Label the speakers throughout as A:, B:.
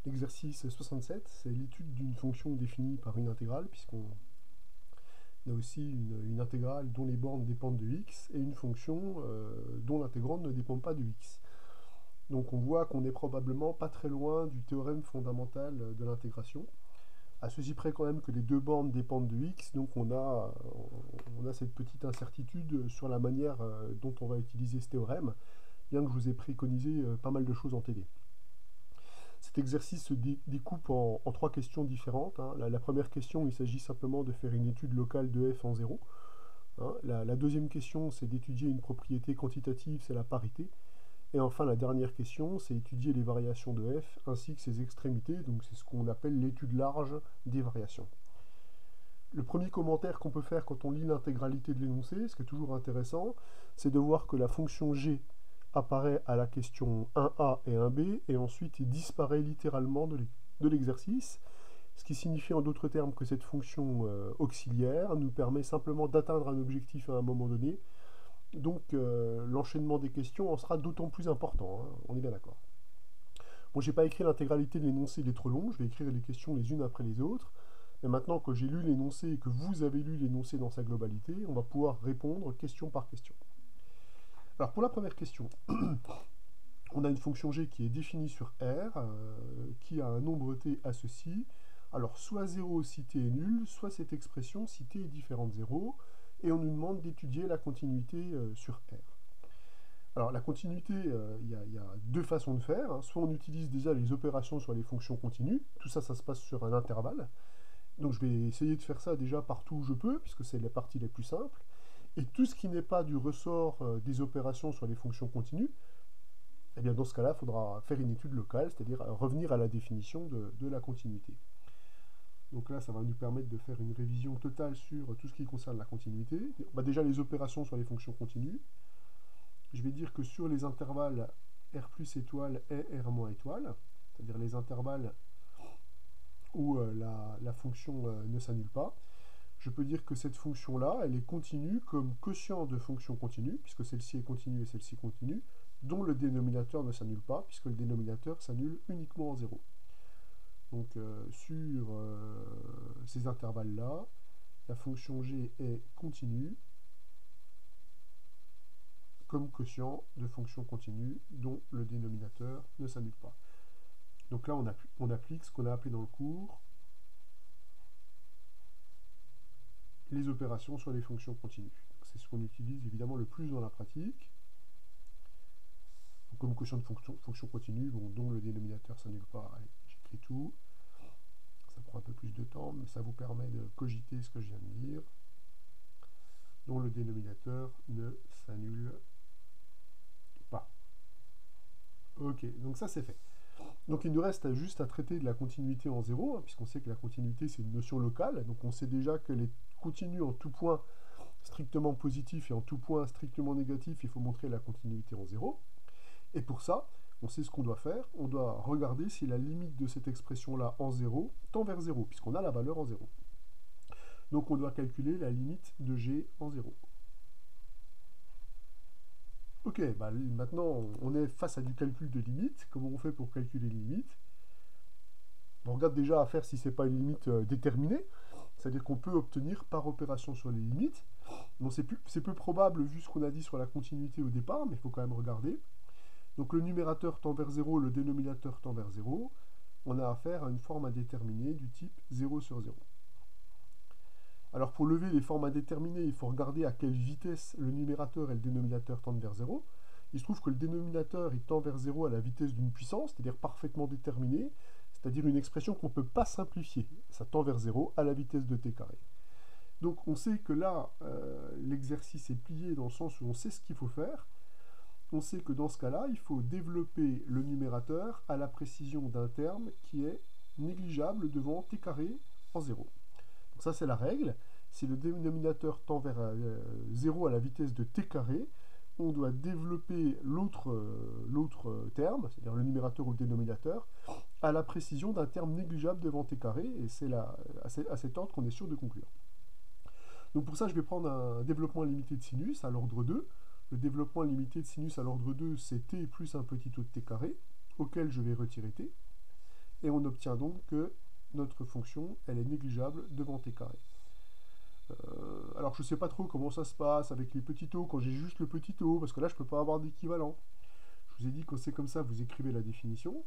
A: L'exercice 67, c'est l'étude d'une fonction définie par une intégrale, puisqu'on a aussi une intégrale dont les bornes dépendent de x, et une fonction dont l'intégrande ne dépend pas de x. Donc on voit qu'on n'est probablement pas très loin du théorème fondamental de l'intégration, à ceci près quand même que les deux bornes dépendent de x, donc on a cette petite incertitude sur la manière dont on va utiliser ce théorème, bien que je vous ai préconisé pas mal de choses en TD. Cet exercice se découpe en trois questions différentes, hein. La première question, il s'agit simplement de faire une étude locale de f en 0. Hein. La deuxième question, c'est d'étudier une propriété quantitative, c'est la parité. Et enfin, la dernière question, c'est étudier les variations de f ainsi que ses extrémités, donc c'est ce qu'on appelle l'étude large des variations. Le premier commentaire qu'on peut faire quand on lit l'intégralité de l'énoncé, ce qui est toujours intéressant, c'est de voir que la fonction g apparaît à la question 1a et 1b, et ensuite il disparaît littéralement de l'exercice, ce qui signifie en d'autres termes que cette fonction auxiliaire nous permet simplement d'atteindre un objectif à un moment donné, donc l'enchaînement des questions en sera d'autant plus important, hein, on est bien d'accord. Bon, j'ai pas écrit l'intégralité de l'énoncé, il est trop long, je vais écrire les questions les unes après les autres, mais maintenant que j'ai lu l'énoncé et que vous avez lu l'énoncé dans sa globalité, on va pouvoir répondre question par question. Alors pour la première question, on a une fonction g qui est définie sur R, qui a un nombre t à ceci. Alors soit 0 si t est nul, soit cette expression si t est différent de 0, et on nous demande d'étudier la continuité sur R. Alors la continuité, il y a deux façons de faire, hein. Soit on utilise déjà les opérations sur les fonctions continues, tout ça, ça se passe sur un intervalle. Donc je vais essayer de faire ça déjà partout où je peux, puisque c'est la partie la plus simple. Et tout ce qui n'est pas du ressort des opérations sur les fonctions continues, eh bien dans ce cas-là, il faudra faire une étude locale, c'est-à-dire revenir à la définition de la continuité. Donc là, ça va nous permettre de faire une révision totale sur tout ce qui concerne la continuité. Bah déjà, les opérations sur les fonctions continues. Je vais dire que sur les intervalles R plus étoile et R moins étoile, c'est-à-dire les intervalles où la fonction ne s'annule pas, je peux dire que cette fonction-là, elle est continue comme quotient de fonction continue, puisque celle-ci est continue et celle-ci continue, dont le dénominateur ne s'annule pas, puisque le dénominateur s'annule uniquement en 0. Donc sur ces intervalles-là, la fonction g est continue comme quotient de fonction continue dont le dénominateur ne s'annule pas. Donc là, on applique ce qu'on a appelé dans le cours les opérations sur les fonctions continues. C'est ce qu'on utilise évidemment le plus dans la pratique. Donc, comme quotient de fonction continue, bon, dont le dénominateur ne s'annule pas, allez, j'écris tout. Ça prend un peu plus de temps, mais ça vous permet de cogiter ce que je viens de dire. Dont le dénominateur ne s'annule pas. Ok, donc ça c'est fait. Donc il nous reste juste à traiter de la continuité en 0, hein, puisqu'on sait que la continuité c'est une notion locale, donc on sait déjà qu'elle est continue en tout point strictement positif et en tout point strictement négatif, il faut montrer la continuité en 0. Et pour ça, on sait ce qu'on doit faire, on doit regarder si la limite de cette expression-là en 0 tend vers 0, puisqu'on a la valeur en 0. Donc on doit calculer la limite de g en 0. Ok, bah maintenant on est face à du calcul de limite. Comment on fait pour calculer les limites? On regarde déjà à faire si ce n'est pas une limite déterminée, c'est-à-dire qu'on peut obtenir par opération sur les limites. Bon, c'est peu probable vu ce qu'on a dit sur la continuité au départ, mais il faut quand même regarder. Donc le numérateur tend vers 0, le dénominateur tend vers 0. On a affaire à une forme indéterminée du type 0 sur 0. Alors pour lever les formes indéterminées, il faut regarder à quelle vitesse le numérateur et le dénominateur tendent vers 0. Il se trouve que le dénominateur il tend vers 0 à la vitesse d'une puissance, c'est-à-dire parfaitement déterminée, c'est-à-dire une expression qu'on ne peut pas simplifier. Ça tend vers 0 à la vitesse de t carré. Donc on sait que là, l'exercice est plié dans le sens où on sait ce qu'il faut faire. On sait que dans ce cas-là, il faut développer le numérateur à la précision d'un terme qui est négligeable devant t carré en 0. Donc ça, c'est la règle. Si le dénominateur tend vers 0 à la vitesse de t carré, on doit développer l'autre terme, c'est-à-dire le numérateur ou le dénominateur, à la précision d'un terme négligeable devant t carré, et c'est à cet ordre qu'on est sûr de conclure. Donc pour ça, je vais prendre un développement limité de sinus à l'ordre 2. Le développement limité de sinus à l'ordre 2, c'est t plus un petit o de t carré, auquel je vais retirer t. et on obtient donc que notre fonction, elle est négligeable devant t carré. Alors je ne sais pas trop comment ça se passe avec les petits taux, quand j'ai juste le petit taux, parce que là je ne peux pas avoir d'équivalent. Je vous ai dit que c'est comme ça, vous écrivez la définition.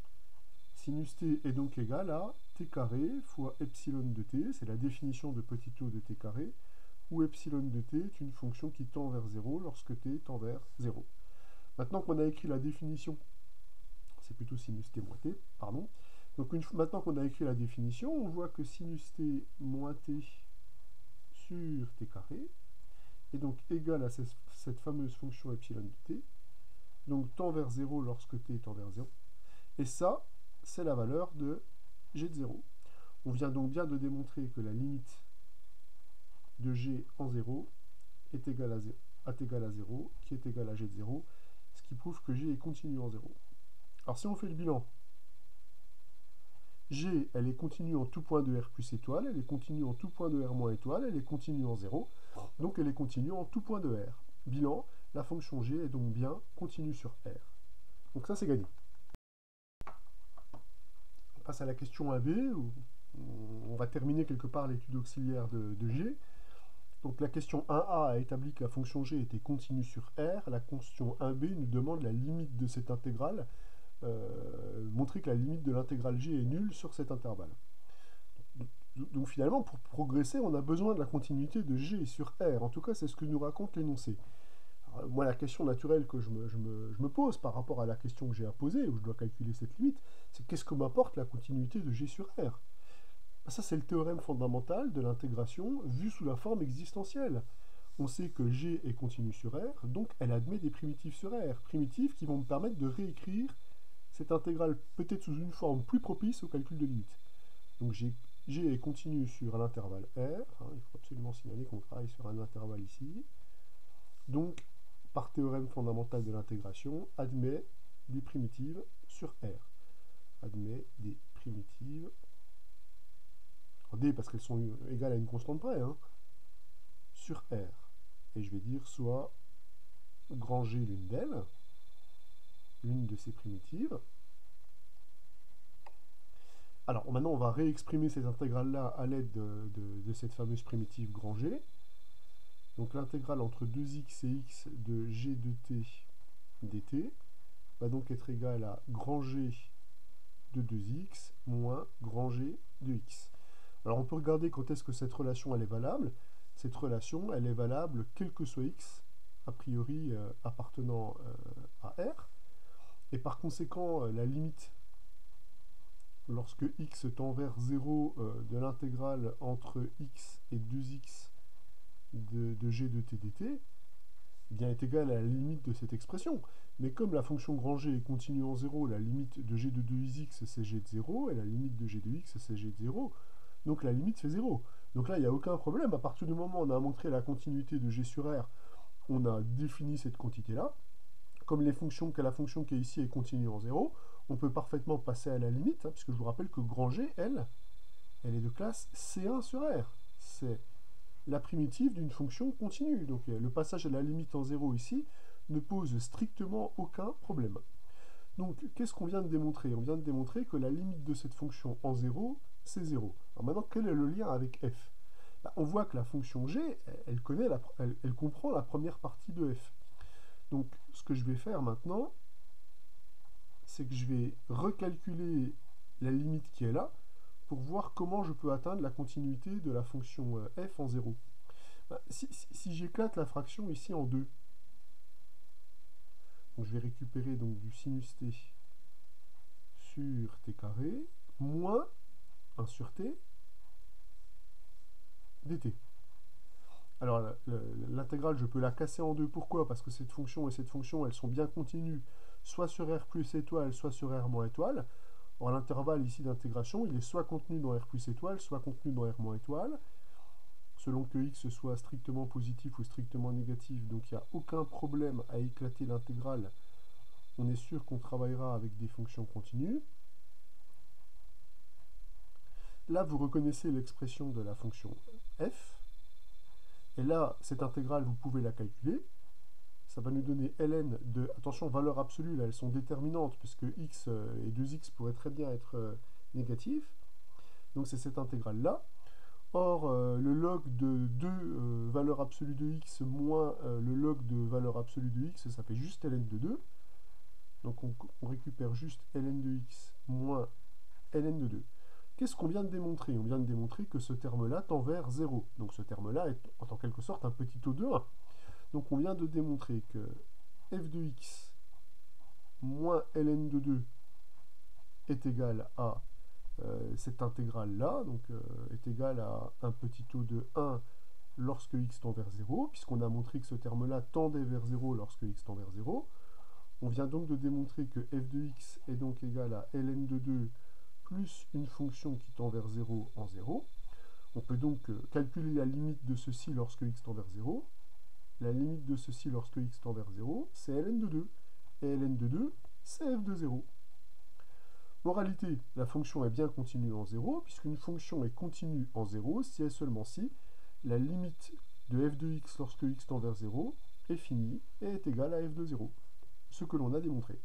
A: Sinus t est donc égal à t carré fois epsilon de t, c'est la définition de petit taux de t carré, où epsilon de t est une fonction qui tend vers 0 lorsque t tend vers 0. Maintenant qu'on a écrit la définition, c'est plutôt sinus t moins t, pardon. Donc maintenant qu'on a écrit la définition, on voit que sinus t moins t sur t carré est donc égal à cette fameuse fonction epsilon de t, donc tend vers 0 lorsque t tend vers 0. Et ça, c'est la valeur de g de 0. On vient donc bien de démontrer que la limite de g en 0 est égale à 0, qui est égal à g de 0, ce qui prouve que g est continu en 0. Alors si on fait le bilan, g, elle est continue en tout point de R plus étoile, elle est continue en tout point de R moins étoile, elle est continue en 0, donc elle est continue en tout point de R. Bilan, la fonction g est donc bien continue sur R. Donc ça, c'est gagné. On passe à la question AB, où on va terminer quelque part l'étude auxiliaire de G. Donc la question 1A a établi que la fonction G était continue sur R. La question 1B nous demande la limite de cette intégrale, montrer que la limite de l'intégrale G est nulle sur cet intervalle. Donc finalement, pour progresser, on a besoin de la continuité de G sur R. En tout cas, c'est ce que nous raconte l'énoncé. Moi, la question naturelle que je me pose par rapport à la question que j'ai à poser, où je dois calculer cette limite, c'est qu'est-ce que m'apporte la continuité de G sur R? Ça, c'est le théorème fondamental de l'intégration vu sous la forme existentielle. On sait que G est continue sur R, donc elle admet des primitives sur R, primitives qui vont me permettre de réécrire cette intégrale peut-être sous une forme plus propice au calcul de limite. Donc G est continue sur l'intervalle R, il faut absolument signaler qu'on travaille sur un intervalle ici, donc par théorème fondamental de l'intégration, admet des primitives sur R. Admet des primitives, D parce qu'elles sont égales à une constante près, sur R. Et je vais dire soit grand G l'une d'elles, l'une de ces primitives. Alors maintenant on va réexprimer ces intégrales-là à l'aide de cette fameuse primitive grand G. Donc l'intégrale entre 2x et x de g de t dt va donc être égale à grand G de 2x moins grand G de x. Alors on peut regarder quand est-ce que cette relation elle est valable. Cette relation elle est valable quel que soit x, a priori appartenant à R. Et par conséquent, la limite lorsque x tend vers 0 de l'intégrale entre x et 2x de g de t dt bien est égale à la limite de cette expression. Mais comme la fonction grand G est continue en 0, la limite de g de 2x c'est g de 0, et la limite de g de x c'est g de 0, donc la limite fait 0. Donc là, il n'y a aucun problème. À partir du moment où on a montré la continuité de g sur R, on a défini cette quantité-là. Comme la fonction qui est ici est continue en 0, on peut parfaitement passer à la limite, puisque je vous rappelle que grand G, elle est de classe C1 sur R. C'est la primitive d'une fonction continue. Donc le passage à la limite en 0 ici ne pose strictement aucun problème. Donc qu'est-ce qu'on vient de démontrer? On vient de démontrer que la limite de cette fonction en 0, c'est 0. Alors maintenant, quel est le lien avec f? On voit que la fonction g, elle comprend la première partie de f. Donc ce que je vais faire maintenant, c'est que je vais recalculer la limite qui est là, pour voir comment je peux atteindre la continuité de la fonction f en 0. Si j'éclate la fraction ici en 2, donc je vais récupérer donc du sinus t sur t carré, moins 1 sur t dt. Alors l'intégrale, je peux la casser en deux. Pourquoi? Parce que cette fonction et cette fonction, elles sont bien continues, soit sur R plus étoile, soit sur R moins étoile. Or, l'intervalle ici d'intégration, il est soit contenu dans R plus étoile, soit contenu dans R moins étoile, selon que x soit strictement positif ou strictement négatif. Donc, il n'y a aucun problème à éclater l'intégrale. On est sûr qu'on travaillera avec des fonctions continues. Là, vous reconnaissez l'expression de la fonction f. Et là, cette intégrale, vous pouvez la calculer. Ça va nous donner ln de... Attention, valeurs absolues, là, elles sont déterminantes, puisque x et 2x pourraient très bien être négatif. Donc c'est cette intégrale-là. Or, le log de 2 valeur absolue de x moins le log de valeur absolue de x, ça fait juste ln de 2. Donc on récupère juste ln de x moins ln de 2. Qu'est-ce qu'on vient de démontrer? On vient de démontrer que ce terme-là tend vers 0. Donc ce terme-là est en quelque sorte un petit o de 1. Donc on vient de démontrer que f de x moins ln de 2 est égal à cette intégrale-là, donc est égal à un petit o de 1 lorsque x tend vers 0, puisqu'on a montré que ce terme-là tendait vers 0 lorsque x tend vers 0. On vient donc de démontrer que f de x est donc égal à ln de 2 plus une fonction qui tend vers 0 en 0. On peut donc calculer la limite de ceci lorsque x tend vers 0. La limite de ceci lorsque x tend vers 0, c'est ln de 2. Et ln de 2, c'est f de 0. Moralité, la fonction est bien continue en 0, puisqu'une fonction est continue en 0 si et seulement si la limite de f de x lorsque x tend vers 0 est finie et est égale à f de 0. Ce que l'on a démontré.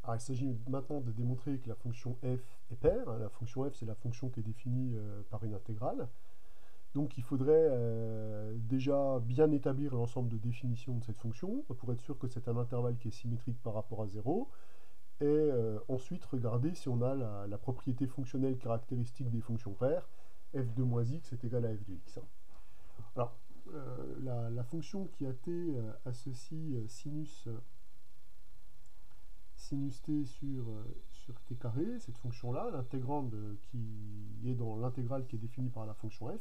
A: Alors, il s'agit maintenant de démontrer que la fonction f est paire. La fonction f, c'est la fonction qui est définie par une intégrale. Donc il faudrait déjà bien établir l'ensemble de définitions de cette fonction pour être sûr que c'est un intervalle qui est symétrique par rapport à 0. Et ensuite regarder si on a la propriété fonctionnelle caractéristique des fonctions paires. F de moins x est égal à f de x. Alors, la fonction qui a t associe sinus t sur t carré, cette fonction-là, l'intégrande qui est dans l'intégrale qui est définie par la fonction f,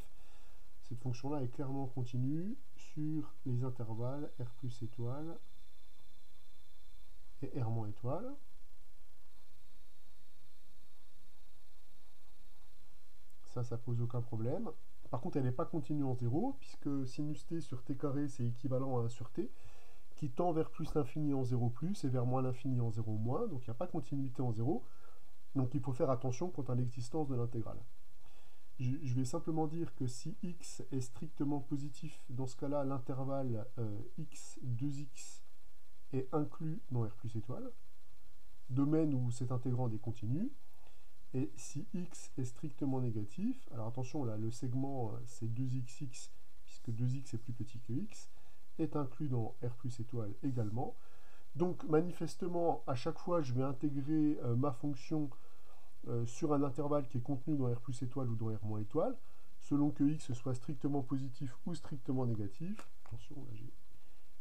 A: cette fonction-là est clairement continue sur les intervalles r plus étoile et r moins étoile. Ça pose aucun problème. Par contre, elle n'est pas continue en 0, puisque sinus t sur t carré, c'est équivalent à 1 sur t, qui tend vers plus l'infini en 0 plus et vers moins l'infini en 0 moins, donc il n'y a pas de continuité en 0. Donc il faut faire attention quant à l'existence de l'intégrale. Je vais simplement dire que si x est strictement positif, dans ce cas-là, l'intervalle x, 2x est inclus dans R plus étoile, domaine où cette intégrande est continue. Et si x est strictement négatif, alors attention là, le segment c'est 2xx, puisque 2x est plus petit que x, est inclus dans R plus étoile également. Donc manifestement, à chaque fois, je vais intégrer ma fonction sur un intervalle qui est contenu dans R plus étoile ou dans R moins étoile, selon que x soit strictement positif ou strictement négatif. Attention, là j'ai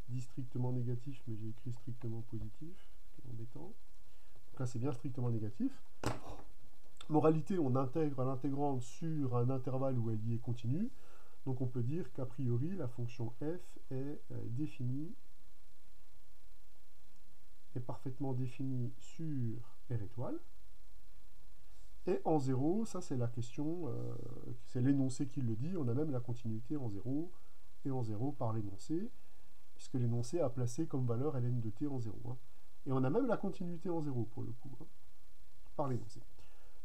A: dit strictement négatif, mais j'ai écrit strictement positif, c'est embêtant. Donc là c'est bien strictement négatif. Moralité, on intègre l'intégrande sur un intervalle où elle y est continue. Donc on peut dire qu'a priori, la fonction f est définie, est parfaitement définie sur R étoile. Et en 0, ça c'est la question, c'est l'énoncé qui le dit, on a même la continuité en 0 et en 0 par l'énoncé, puisque l'énoncé a placé comme valeur ln de t en 0. Hein. Et on a même la continuité en 0 pour le coup, hein, par l'énoncé.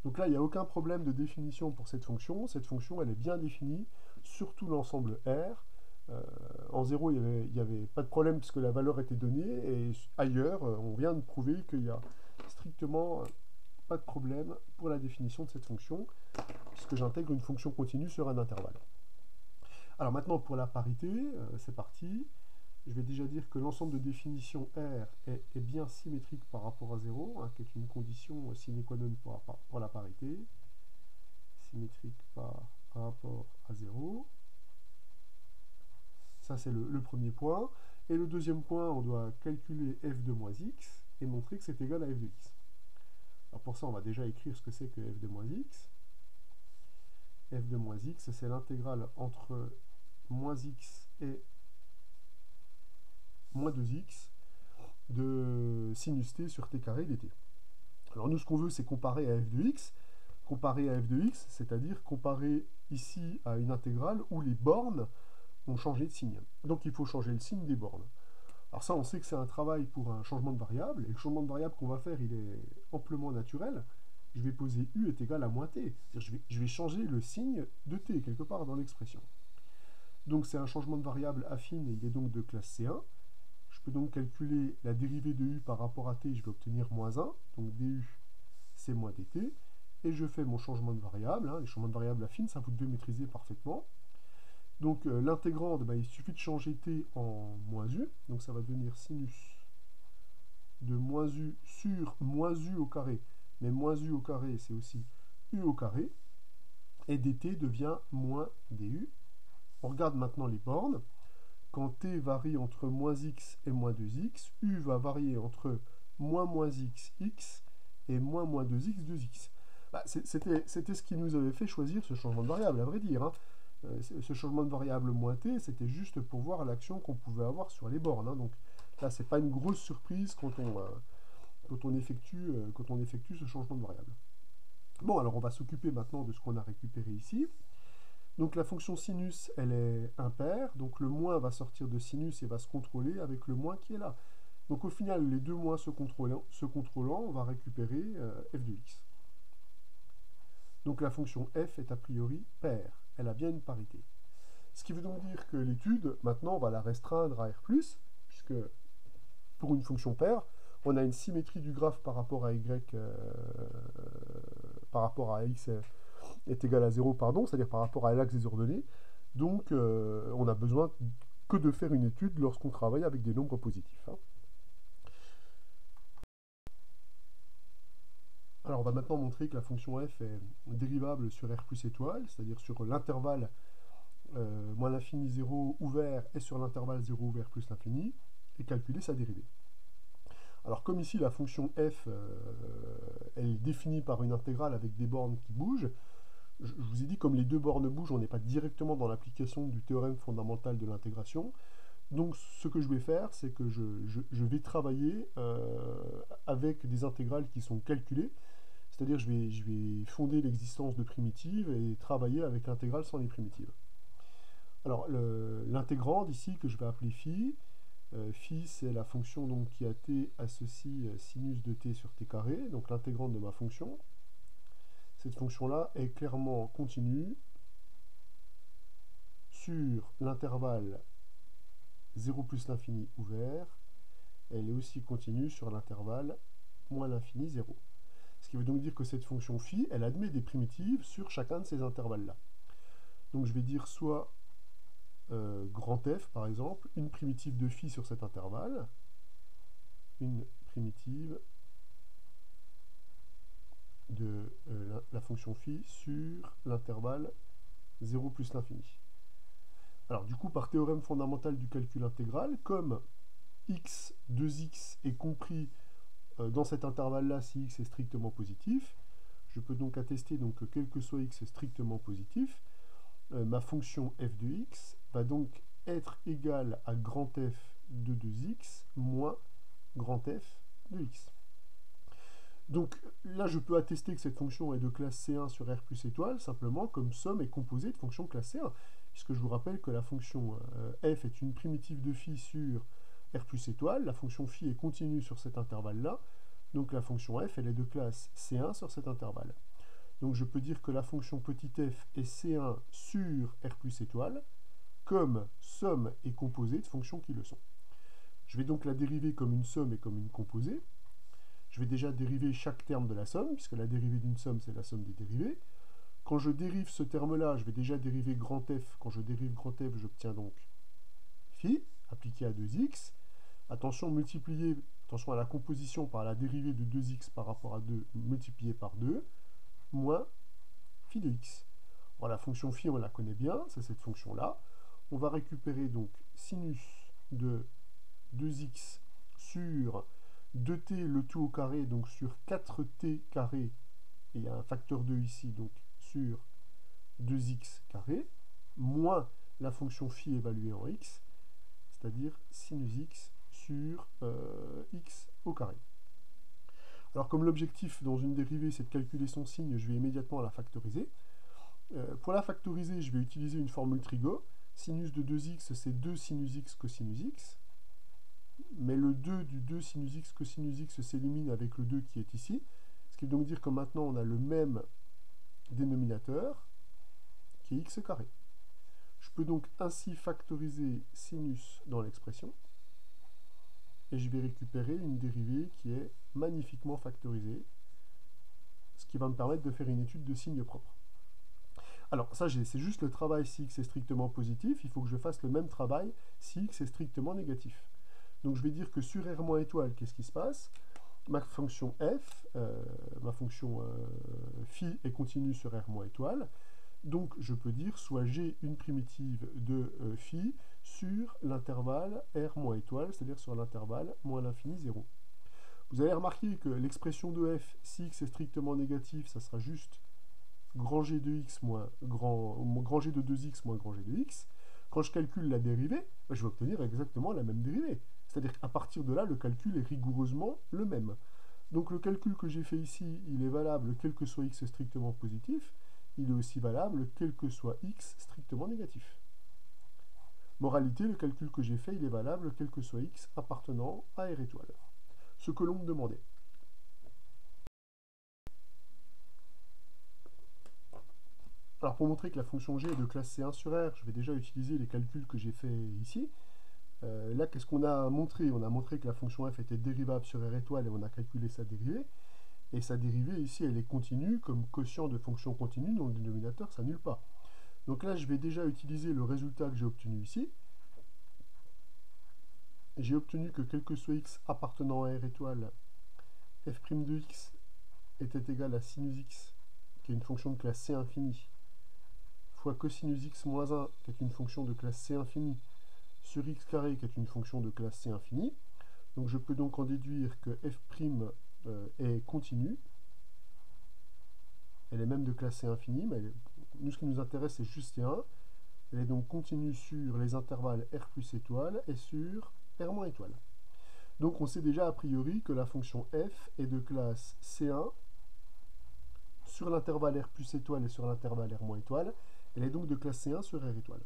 A: Donc là, il n'y a aucun problème de définition pour cette fonction. Cette fonction, elle est bien définie sur tout l'ensemble R. En 0, il n'y avait pas de problème puisque la valeur était donnée. Et ailleurs, on vient de prouver qu'il n'y a strictement pas de problème pour la définition de cette fonction, puisque j'intègre une fonction continue sur un intervalle. Alors maintenant, pour la parité, c'est parti. Je vais déjà dire que l'ensemble de définitions R est bien symétrique par rapport à 0, hein, qui est une condition sine qua non pour la parité. Symétrique par rapport à 0. Ça, c'est le premier point. Et le deuxième point, on doit calculer f de moins x et montrer que c'est égal à f de x. Alors pour ça, on va déjà écrire ce que c'est que f de moins x. F de moins x, c'est l'intégrale entre moins x et moins 2x de sinus t sur t carré dt. Alors nous, ce qu'on veut, c'est comparer à f de x. Comparer à f de x, c'est-à-dire comparer ici à une intégrale où les bornes ont changé de signe. Donc il faut changer le signe des bornes. Alors ça, on sait que c'est un travail pour un changement de variable, et le changement de variable qu'on va faire, il est amplement naturel. Je vais poser u est égal à moins t. Je vais changer le signe de t quelque part dans l'expression. Donc c'est un changement de variable affine, et il est donc de classe C1. Je peux donc calculer la dérivée de u par rapport à t, je vais obtenir moins 1, donc du c moins dt, et je fais mon changement de variable. Hein. Les changements de variable affines, ça vous devez maîtriser parfaitement. Donc l'intégrande, il suffit de changer t en moins u, donc ça va devenir sinus de moins u sur moins u au carré, mais moins u au carré, c'est aussi u au carré, et dt devient moins du. On regarde maintenant les bornes. Quand t varie entre moins x et moins 2x, u va varier entre moins x et moins 2x 2x. C'était ce qui nous avait fait choisir ce changement de variable, à vrai dire. Hein. Ce changement de variable moins t, c'était juste pour voir l'action qu'on pouvait avoir sur les bornes. Hein. Donc là, c'est pas une grosse surprise quand on effectue ce changement de variable. Bon, alors on va s'occuper maintenant de ce qu'on a récupéré ici. Donc la fonction sinus, elle est impaire, donc le moins va sortir de sinus et va se contrôler avec le moins qui est là. Donc au final, les deux moins se contrôlant, on va récupérer f de x. Donc la fonction f est a priori paire, elle a bien une parité. Ce qui veut donc dire que l'étude, maintenant, on va la restreindre à R+, puisque pour une fonction paire, on a une symétrie du graphe par rapport à y, par rapport à x est égal à 0, pardon, c'est-à-dire par rapport à l'axe des ordonnées. Donc, on a besoin que de faire une étude lorsqu'on travaille avec des nombres positifs. Hein. Alors, on va maintenant montrer que la fonction f est dérivable sur R plus étoile, c'est-à-dire sur l'intervalle moins l'infini 0 ouvert et sur l'intervalle 0 ouvert plus l'infini, et calculer sa dérivée. Alors, comme ici, la fonction f, elle est définie par une intégrale avec des bornes qui bougent, je vous ai dit, comme les deux bornes bougent, on n'est pas directement dans l'application du théorème fondamental de l'intégration. Donc ce que je vais faire, c'est que je vais travailler avec des intégrales qui sont calculées, c'est-à-dire je vais fonder l'existence de primitives et travailler avec l'intégrale sans les primitives. Alors l'intégrande ici, que je vais appeler phi, phi c'est la fonction donc, qui a t associe sinus de t sur t carré, donc l'intégrande de ma fonction. Cette fonction-là est clairement continue sur l'intervalle 0 plus l'infini ouvert, et elle est aussi continue sur l'intervalle moins l'infini 0. Ce qui veut donc dire que cette fonction phi, elle admet des primitives sur chacun de ces intervalles-là. Donc je vais dire soit grand f, par exemple, une primitive de phi sur cet intervalle, une primitive de la fonction phi sur l'intervalle 0 plus l'infini. Alors du coup, par théorème fondamental du calcul intégral, comme x, 2x est compris dans cet intervalle-là si x est strictement positif, je peux donc attester donc, que quel que soit x est strictement positif, ma fonction f de x va donc être égale à grand f de 2x moins grand f de x. Donc là, je peux attester que cette fonction est de classe C1 sur R plus étoile, simplement comme somme est composée de fonctions classe C1, puisque je vous rappelle que la fonction f est une primitive de phi sur R plus étoile, la fonction phi est continue sur cet intervalle-là, donc la fonction f, elle est de classe C1 sur cet intervalle. Donc je peux dire que la fonction petit f est C1 sur R plus étoile, comme somme est composée de fonctions qui le sont. Je vais donc la dériver comme une somme et comme une composée. Je vais déjà dériver chaque terme de la somme, puisque la dérivée d'une somme, c'est la somme des dérivées. Quand je dérive ce terme-là, je vais déjà dériver grand f. Quand je dérive grand f, j'obtiens donc phi, appliqué à 2x. Attention à la composition par la dérivée de 2x par rapport à 2 multiplié par 2, moins phi de x. Alors, la fonction phi, on la connaît bien, c'est cette fonction-là. On va récupérer donc sinus de 2x sur 2t le tout au carré, donc sur 4t carré, et il y a un facteur 2 ici, donc sur 2x carré, moins la fonction phi évaluée en x, c'est-à-dire sinus x sur x au carré. Alors comme l'objectif dans une dérivée c'est de calculer son signe, je vais immédiatement la factoriser. Pour la factoriser, je vais utiliser une formule trigo. Sinus de 2x, c'est 2 sinus x cosinus x. Mais le 2 du 2 sinus x cosinus x s'élimine avec le 2 qui est ici. Ce qui veut donc dire que maintenant on a le même dénominateur qui est x carré. Je peux donc ainsi factoriser sinus dans l'expression. Et je vais récupérer une dérivée qui est magnifiquement factorisée. ce qui va me permettre de faire une étude de signe propre. Alors ça, c'est juste le travail si x est strictement positif, il faut que je fasse le même travail si x est strictement négatif. Donc je vais dire que sur R- étoile, qu'est-ce qui se passe? Ma fonction f, ma fonction phi est continue sur R- étoile, donc je peux dire soit j'ai une primitive de phi sur l'intervalle R- étoile, c'est-à-dire sur l'intervalle moins l'infini 0. Vous avez remarqué que l'expression de f, si x est strictement négatif, ça sera juste grand g de x moins grand g de 2x moins grand g de x. Quand je calcule la dérivée, je vais obtenir exactement la même dérivée. C'est-à-dire qu'à partir de là, le calcul est rigoureusement le même. Donc le calcul que j'ai fait ici, il est valable quel que soit x strictement positif, il est aussi valable quel que soit x strictement négatif. Moralité, le calcul que j'ai fait, il est valable quel que soit x appartenant à R étoile. Ce que l'on me demandait. Alors pour montrer que la fonction g est de classe C1 sur R, je vais déjà utiliser les calculs que j'ai fait ici. Là, qu'est-ce qu'on a montré? On a montré que la fonction f était dérivable sur R étoile et on a calculé sa dérivée. Et sa dérivée ici, elle est continue, comme quotient de fonction continue, dont le dénominateur s'annule pas. Donc là, je vais déjà utiliser le résultat que j'ai obtenu ici. J'ai obtenu que quel que soit x appartenant à R étoile, f' de x était égal à sinus x, qui est une fonction de classe C infinie, fois cosinus x moins 1, qui est une fonction de classe C infinie, sur x carré, qui est une fonction de classe C infinie. Donc je peux donc en déduire que f' est continue. Elle est même de classe C infinie, mais nous, ce qui nous intéresse, c'est juste C1. Elle est donc continue sur les intervalles R plus étoile et sur R- étoile. Donc on sait déjà a priori que la fonction f est de classe C1 sur l'intervalle R plus étoile et sur l'intervalle R- étoile. Elle est donc de classe C1 sur R étoile.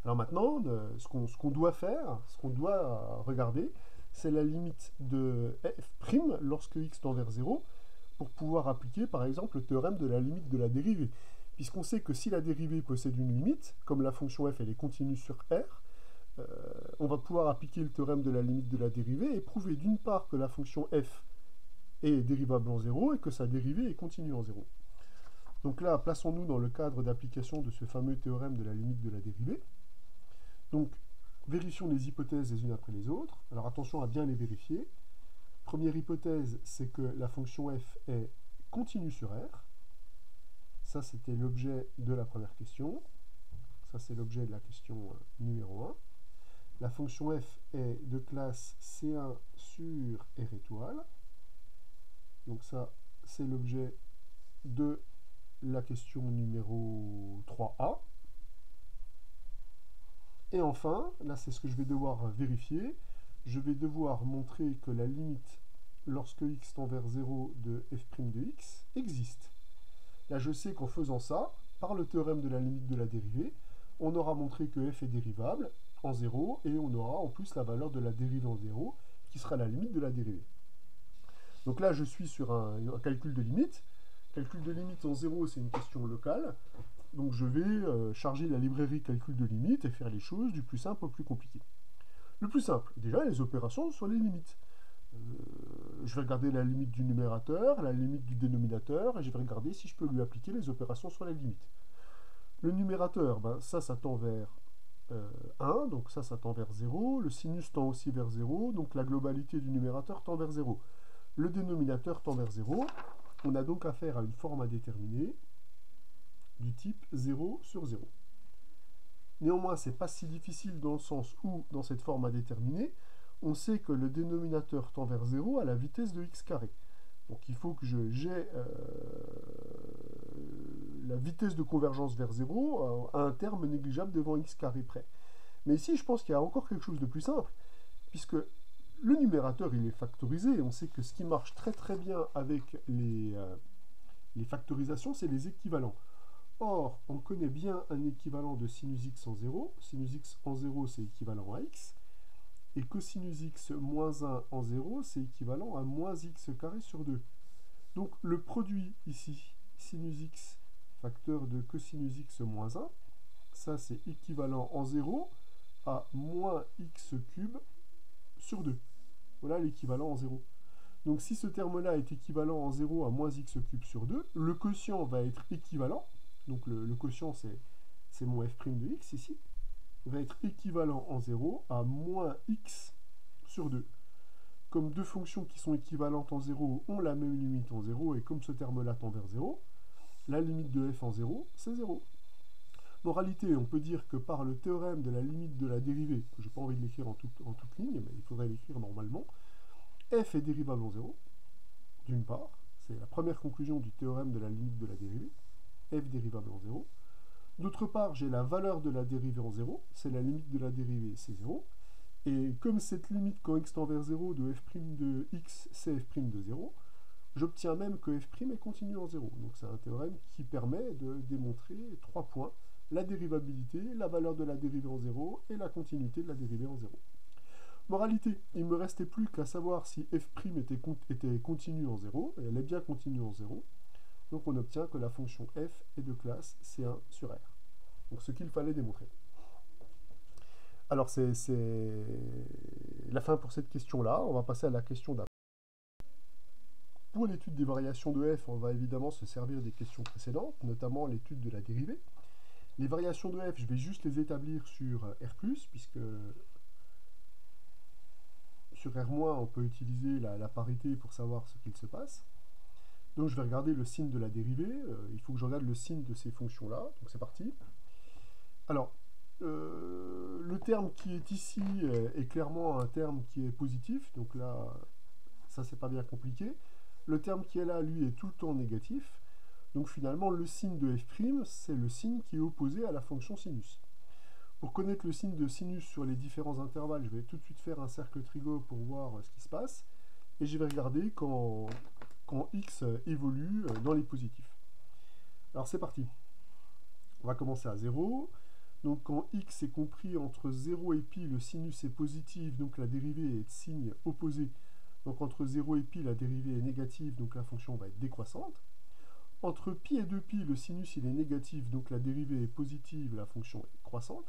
A: Alors maintenant, ce qu'on doit faire, ce qu'on doit regarder, c'est la limite de f' lorsque x tend vers 0 pour pouvoir appliquer par exemple le théorème de la limite de la dérivée. Puisqu'on sait que si la dérivée possède une limite, comme la fonction f elle est continue sur R, on va pouvoir appliquer le théorème de la limite de la dérivée et prouver d'une part que la fonction f est dérivable en 0 et que sa dérivée est continue en 0. Donc là, plaçons-nous dans le cadre d'application de ce fameux théorème de la limite de la dérivée. Donc, vérifions les hypothèses les unes après les autres. Alors attention à bien les vérifier. Première hypothèse, c'est que la fonction f est continue sur R. Ça, c'était l'objet de la première question. Ça, c'est l'objet de la question numéro 1. La fonction f est de classe C1 sur R étoile. Donc ça, c'est l'objet de la question numéro 3a. Et enfin, là c'est ce que je vais devoir vérifier, je vais devoir montrer que la limite lorsque x tend vers 0 de f' de x existe. Là je sais qu'en faisant ça, par le théorème de la limite de la dérivée, on aura montré que f est dérivable en 0 et on aura en plus la valeur de la dérivée en 0 qui sera la limite de la dérivée. Donc là je suis sur un calcul de limite. Calcul de limite en 0 c'est une question locale. Donc je vais charger la librairie calcul de limite et faire les choses du plus simple au plus compliqué. Le plus simple, déjà les opérations sur les limites. Je vais regarder la limite du numérateur, la limite du dénominateur, et je vais regarder si je peux lui appliquer les opérations sur les limites. Le numérateur, ben, ça tend vers 1, donc ça tend vers 0. Le sinus tend aussi vers 0, donc la globalité du numérateur tend vers 0. Le dénominateur tend vers 0. On a donc affaire à une forme à déterminer du type 0 sur 0. Néanmoins, ce n'est pas si difficile dans le sens où, dans cette forme à déterminer, on sait que le dénominateur tend vers 0 à la vitesse de x carré. Donc il faut que j'ai la vitesse de convergence vers 0 à un terme négligeable devant x carré près. Mais ici, je pense qu'il y a encore quelque chose de plus simple, puisque le numérateur, il est factorisé. On sait que ce qui marche très très bien avec les factorisations, c'est les équivalents. Or, on connaît bien un équivalent de sinus x en 0. Sinus x en 0, c'est équivalent à x. Et cosinus x moins 1 en 0, c'est équivalent à moins x carré sur 2. Donc, le produit ici, sinus x facteur de cosinus x moins 1, ça c'est équivalent en 0 à moins x cube sur 2. Voilà l'équivalent en 0. Donc si ce terme-là est équivalent en 0 à moins x cube sur 2, le quotient va être équivalent, donc le quotient c'est mon f' de x ici, va être équivalent en 0 à moins x sur 2. Comme deux fonctions qui sont équivalentes en 0 ont la même limite en 0, et comme ce terme-là tend vers 0, la limite de f en 0, c'est 0. Moralité, on peut dire que par le théorème de la limite de la dérivée, que je n'ai pas envie de l'écrire en toute ligne, mais il faudrait l'écrire normalement, f est dérivable en 0, d'une part, c'est la première conclusion du théorème de la limite de la dérivée, f dérivable en 0. D'autre part, j'ai la valeur de la dérivée en 0, c'est la limite de la dérivée, c'est 0. Et comme cette limite quand x tend vers 0 de f' de x, c'est f' de 0, j'obtiens même que f' est continu en 0. Donc c'est un théorème qui permet de démontrer 3 points, la dérivabilité, la valeur de la dérivée en 0 et la continuité de la dérivée en 0. Moralité, il ne me restait plus qu'à savoir si f' était continue en 0, et elle est bien continue en 0. Donc on obtient que la fonction f est de classe C1 sur R. Donc ce qu'il fallait démontrer. Alors c'est la fin pour cette question-là. On va passer à la question d'après. Pour l'étude des variations de f, on va évidemment se servir des questions précédentes, notamment l'étude de la dérivée. Les variations de f, je vais juste les établir sur R+, puisque sur R-, on peut utiliser la parité pour savoir ce qu'il se passe. Donc je vais regarder le signe de la dérivée. Il faut que je regarde le signe de ces fonctions-là. Donc c'est parti. Alors, le terme qui est ici est clairement un terme qui est positif. Donc là, ça c'est pas bien compliqué. Le terme qui est là, lui, est tout le temps négatif. Donc finalement, le signe de f', c'est le signe qui est opposé à la fonction sinus. Pour connaître le signe de sinus sur les différents intervalles, je vais tout de suite faire un cercle trigo pour voir ce qui se passe. Et je vais regarder quand x évolue dans les positifs. Alors c'est parti. On va commencer à 0. Donc quand x est compris entre 0 et pi, le sinus est positif, donc la dérivée est de signe opposé. Donc entre 0 et pi, la dérivée est négative, donc la fonction va être décroissante. Entre pi et 2pi, le sinus il est négatif, donc la dérivée est positive, la fonction est croissante.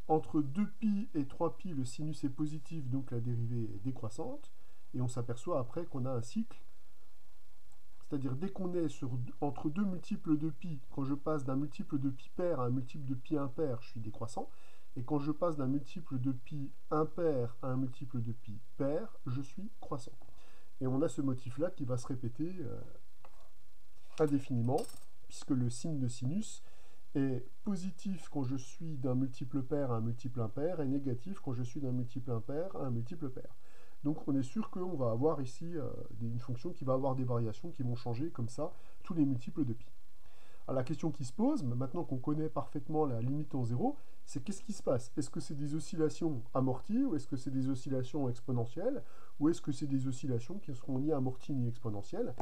A: Entre 2pi et 3pi, le sinus est positif, donc la dérivée est décroissante. Et on s'aperçoit après qu'on a un cycle. C'est-à-dire dès qu'on est entre deux multiples de pi, quand je passe d'un multiple de pi pair à un multiple de pi impair, je suis décroissant. Et quand je passe d'un multiple de pi impair à un multiple de pi pair, je suis croissant. Et on a ce motif-là qui va se répéter indéfiniment, puisque le signe de sinus est positif quand je suis d'un multiple pair à un multiple impair, et négatif quand je suis d'un multiple impair à un multiple pair. Donc on est sûr qu'on va avoir ici une fonction qui va avoir des variations qui vont changer comme ça tous les multiples de pi. Alors la question qui se pose, maintenant qu'on connaît parfaitement la limite en 0, c'est qu'est-ce qui se passe? Est-ce que c'est des oscillations amorties, ou est-ce que c'est des oscillations exponentielles, ou est-ce que c'est des oscillations qui ne seront ni amorties ni exponentielles?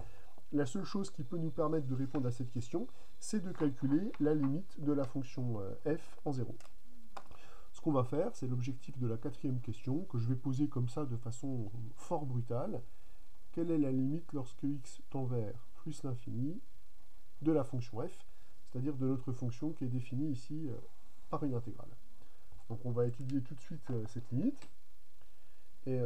A: La seule chose qui peut nous permettre de répondre à cette question, c'est de calculer la limite de la fonction f en 0. Ce qu'on va faire, c'est l'objectif de la quatrième question, que je vais poser comme ça de façon fort brutale. Quelle est la limite lorsque x tend vers plus l'infini de la fonction f, c'est-à-dire de notre fonction qui est définie ici par une intégrale. Donc on va étudier tout de suite cette limite. Et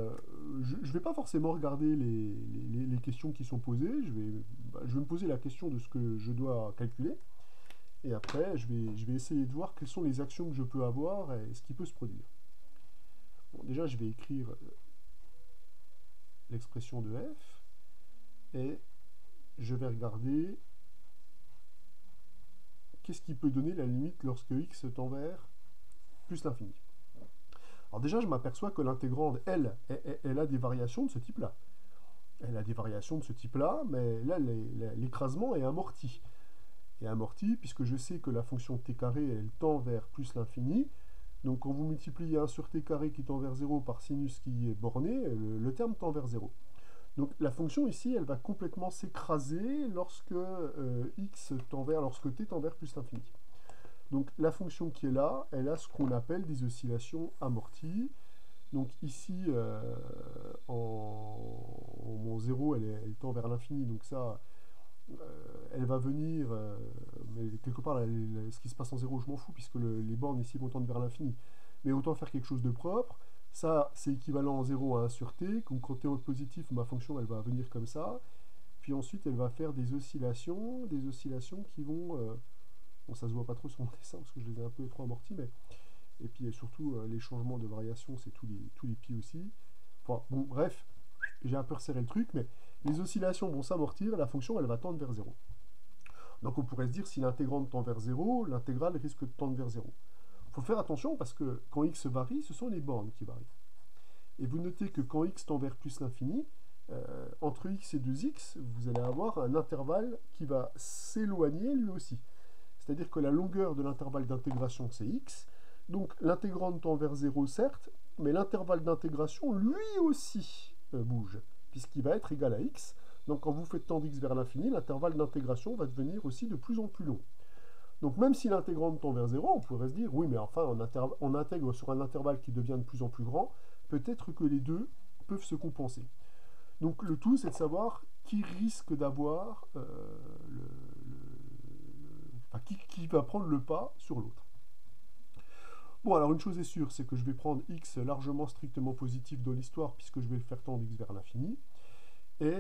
A: je ne vais pas forcément regarder les questions qui sont posées, je vais me poser la question de ce que je dois calculer. Et après, je vais essayer de voir quelles sont les actions que je peux avoir et ce qui peut se produire. Bon, déjà, je vais écrire l'expression de f, et je vais regarder qu'est-ce qui peut donner la limite lorsque x tend vers plus l'infini. Alors déjà, je m'aperçois que l'intégrande, elle a des variations de ce type-là. Elle a des variations de ce type-là, mais là, l'écrasement est amorti. Et amorti, puisque je sais que la fonction t carré, elle tend vers plus l'infini. Donc quand vous multipliez 1 sur t carré qui tend vers 0 par sinus qui est borné, le terme tend vers 0. Donc la fonction ici, elle va complètement s'écraser lorsque lorsque t tend vers plus l'infini. Donc la fonction qui est là, elle a ce qu'on appelle des oscillations amorties. Donc ici, mon 0, elle tend vers l'infini, donc ça, elle va venir, mais quelque part, ce qui se passe en 0, je m'en fous, puisque les bornes ici vont tendre vers l'infini. Mais autant faire quelque chose de propre. Ça, c'est équivalent en 0 à 1 sur t. Donc quand t est positif, ma fonction, elle va venir comme ça. Puis ensuite, elle va faire des oscillations qui vont... bon, ça se voit pas trop sur mon dessin, parce que je les ai un peu trop amortis, mais... Et puis surtout, les changements de variation, c'est tous les pi aussi. Enfin, bon, bref, j'ai un peu resserré le truc, mais les oscillations vont s'amortir, la fonction, elle va tendre vers 0. Donc on pourrait se dire, si l'intégrande tend vers 0, l'intégrale risque de tendre vers 0. Il faut faire attention, parce que quand x varie, ce sont les bornes qui varient. Et vous notez que quand x tend vers plus l'infini, entre x et 2x, vous allez avoir un intervalle qui va s'éloigner lui aussi. C'est-à-dire que la longueur de l'intervalle d'intégration, c'est x. Donc l'intégrande tend vers 0, certes, mais l'intervalle d'intégration, lui aussi, bouge, puisqu'il va être égal à x. Donc quand vous faites tendre x vers l'infini, l'intervalle d'intégration va devenir aussi de plus en plus long. Donc même si l'intégrande tend vers 0, on pourrait se dire, oui, mais enfin, on intègre sur un intervalle qui devient de plus en plus grand, peut-être que les deux peuvent se compenser. Donc le tout, c'est de savoir qui risque d'avoir enfin, qui va prendre le pas sur l'autre. Bon, alors une chose est sûre, c'est que je vais prendre x largement strictement positif dans l'histoire, puisque je vais le faire tendre x vers l'infini. Et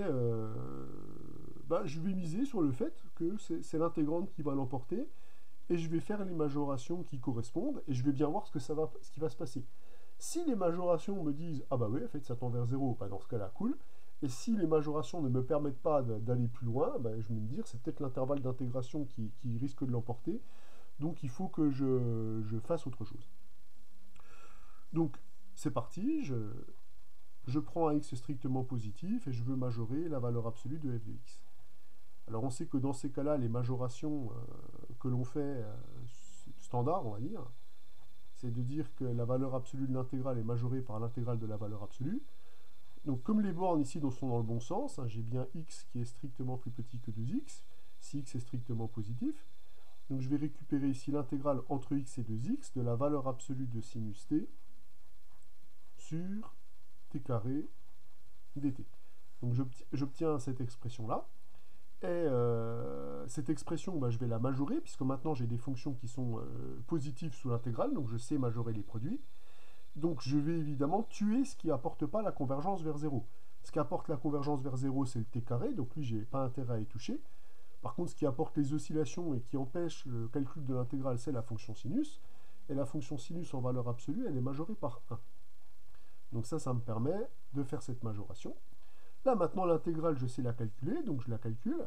A: je vais miser sur le fait que c'est l'intégrande qui va l'emporter, et je vais faire les majorations qui correspondent, et je vais bien voir ce qui va se passer. Si les majorations me disent « Ah bah oui, en fait, ça tend vers 0 », dans ce cas-là, cool. Et si les majorations ne me permettent pas d'aller plus loin, je vais me dire c'est peut-être l'intervalle d'intégration qui risque de l'emporter, donc il faut que je fasse autre chose. Donc c'est parti, je prends un x strictement positif et je veux majorer la valeur absolue de f de x. Alors on sait que dans ces cas-là, les majorations que l'on fait standard, on va dire, c'est de dire que la valeur absolue de l'intégrale est majorée par l'intégrale de la valeur absolue. Donc comme les bornes ici sont dans le bon sens, j'ai bien x qui est strictement plus petit que 2x, si x est strictement positif. Donc je vais récupérer ici l'intégrale entre x et 2x de la valeur absolue de sinus t sur t carré dt. Donc j'obtiens cette expression-là. Et cette expression, je vais la majorer, puisque maintenant j'ai des fonctions qui sont positives sous l'intégrale, donc je sais majorer les produits. Donc je vais évidemment tuer ce qui n'apporte pas la convergence vers 0. Ce qui apporte la convergence vers 0, c'est le t carré, donc lui, j'ai pas intérêt à y toucher. Par contre, ce qui apporte les oscillations et qui empêche le calcul de l'intégrale, c'est la fonction sinus. Et la fonction sinus en valeur absolue, elle est majorée par 1. Donc ça me permet de faire cette majoration. Là, maintenant, l'intégrale, je sais la calculer, donc je la calcule.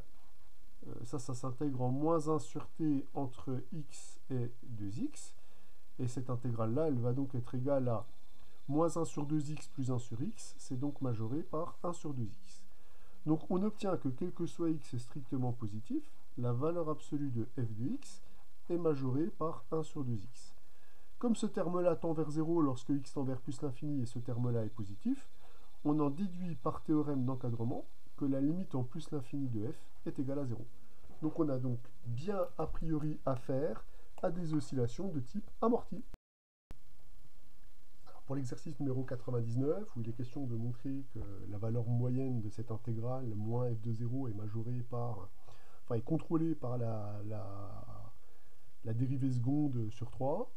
A: Ça s'intègre en moins 1 sur t entre x et 2x. Et cette intégrale-là, elle va donc être égale à moins 1 sur 2x plus 1 sur x. C'est donc majoré par 1 sur 2x. Donc on obtient que quel que soit x strictement positif, la valeur absolue de f de x est majorée par 1 sur 2x. Comme ce terme-là tend vers 0 lorsque x tend vers plus l'infini et ce terme-là est positif, on en déduit par théorème d'encadrement que la limite en plus l'infini de f est égale à 0. Donc on a donc bien a priori affaire à des oscillations de type amorti. Alors pour l'exercice numéro 99, où il est question de montrer que la valeur moyenne de cette intégrale, moins f de 0, est majorée par, est contrôlée par la dérivée seconde sur 3,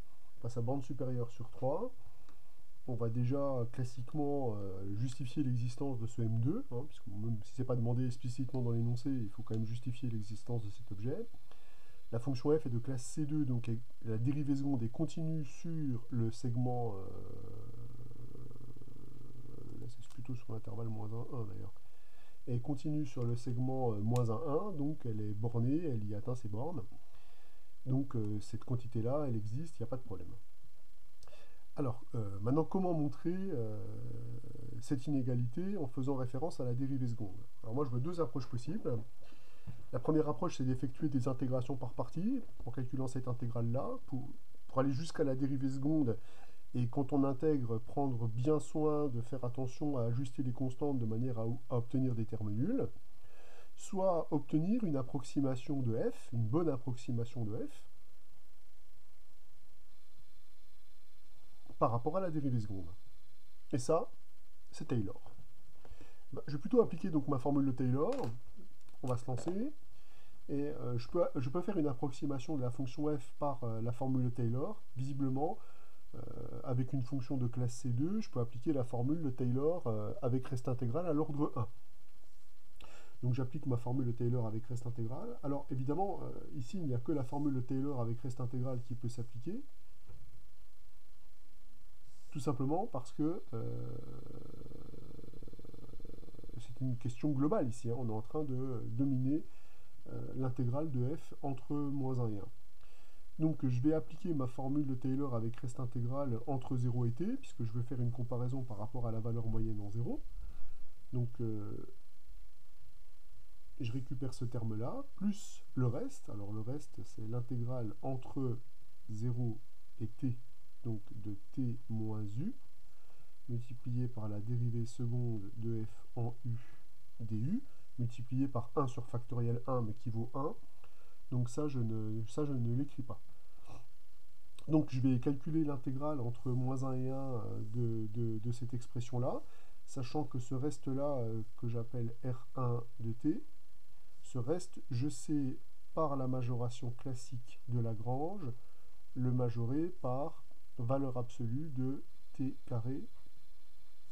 A: sa bande supérieure sur 3, on va déjà classiquement justifier l'existence de ce M2, puisque même si ce n'est pas demandé explicitement dans l'énoncé, il faut quand même justifier l'existence de cet objet. La fonction f est de classe C2, donc la dérivée seconde est continue sur le segment, là c'est plutôt sur l'intervalle moins 1, 1 d'ailleurs, elle continue sur le segment moins 1, 1, donc elle est bornée, elle y atteint ses bornes. Donc cette quantité-là, elle existe, il n'y a pas de problème. Alors, maintenant, comment montrer cette inégalité en faisant référence à la dérivée seconde? Alors moi, je vois deux approches possibles. La première approche, c'est d'effectuer des intégrations par partie, en calculant cette intégrale-là, pour aller jusqu'à la dérivée seconde, et quand on intègre, prendre bien soin de faire attention à ajuster les constantes de manière à obtenir des termes nuls, soit obtenir une approximation de f, une bonne approximation de f, par rapport à la dérivée seconde. Et ça, c'est Taylor. Je vais plutôt appliquer donc ma formule de Taylor. On va se lancer. Et je peux faire une approximation de la fonction f par la formule de Taylor. Visiblement, avec une fonction de classe C2, je peux appliquer la formule de Taylor avec reste intégrale à l'ordre 1. Donc j'applique ma formule de Taylor avec reste intégrale. Alors évidemment, ici, il n'y a que la formule de Taylor avec reste intégrale qui peut s'appliquer. Tout simplement parce que c'est une question globale ici. Hein. On est en train de dominer l'intégrale de f entre moins 1 et 1. Donc je vais appliquer ma formule de Taylor avec reste intégrale entre 0 et t, puisque je vais faire une comparaison par rapport à la valeur moyenne en 0. Donc je récupère ce terme-là, plus le reste. Alors le reste, c'est l'intégrale entre 0 et t, donc de t moins u, multiplié par la dérivée seconde de f en u du, multiplié par 1 sur factoriel 1, mais qui vaut 1. Donc ça, je ne l'écris pas. Donc je vais calculer l'intégrale entre moins 1 et 1 de cette expression-là, sachant que ce reste-là, que j'appelle R1 de t, ce reste, je sais par la majoration classique de Lagrange, le majorer par valeur absolue de t carré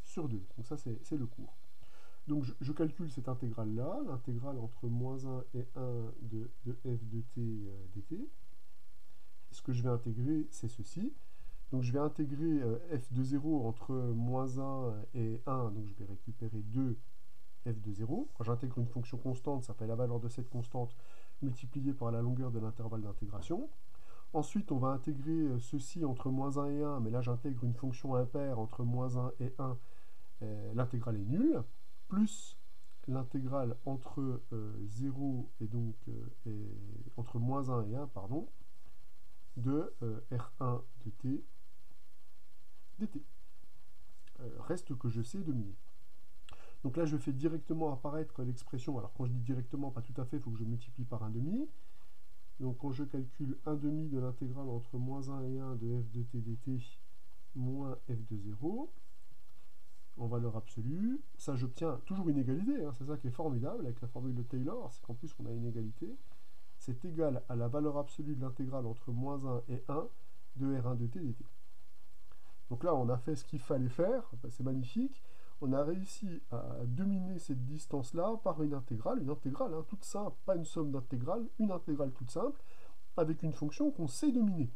A: sur 2. Donc ça, c'est le cours. Donc je calcule cette intégrale-là, l'intégrale entre moins 1 et 1 de f de t dt. Et ce que je vais intégrer, c'est ceci. Donc je vais intégrer f de 0 entre moins 1 et 1, donc je vais récupérer 2 f de 0. Quand j'intègre une fonction constante, ça fait la valeur de cette constante multipliée par la longueur de l'intervalle d'intégration. Ensuite, on va intégrer ceci entre moins 1 et 1, mais là j'intègre une fonction impaire entre moins 1 et 1, l'intégrale est nulle, plus l'intégrale entre 0 et donc entre moins 1 et 1, pardon, de R1 de t dt. Reste que je sais dominer. Donc là, je fais directement apparaître l'expression. Alors quand je dis directement, pas tout à fait, il faut que je multiplie par 1,5. Donc quand je calcule 1,5 de l'intégrale entre moins 1 et 1 de f de t dt moins f de 0, en valeur absolue, ça j'obtiens toujours une égalité, hein, c'est ça qui est formidable avec la formule de Taylor, c'est qu'en plus on a une égalité, c'est égal à la valeur absolue de l'intégrale entre moins 1 et 1 de R1 de t dt. Donc là on a fait ce qu'il fallait faire, c'est magnifique, on a réussi à dominer cette distance-là par une intégrale hein, toute simple, pas une somme d'intégrales, une intégrale toute simple, avec une fonction qu'on sait dominer.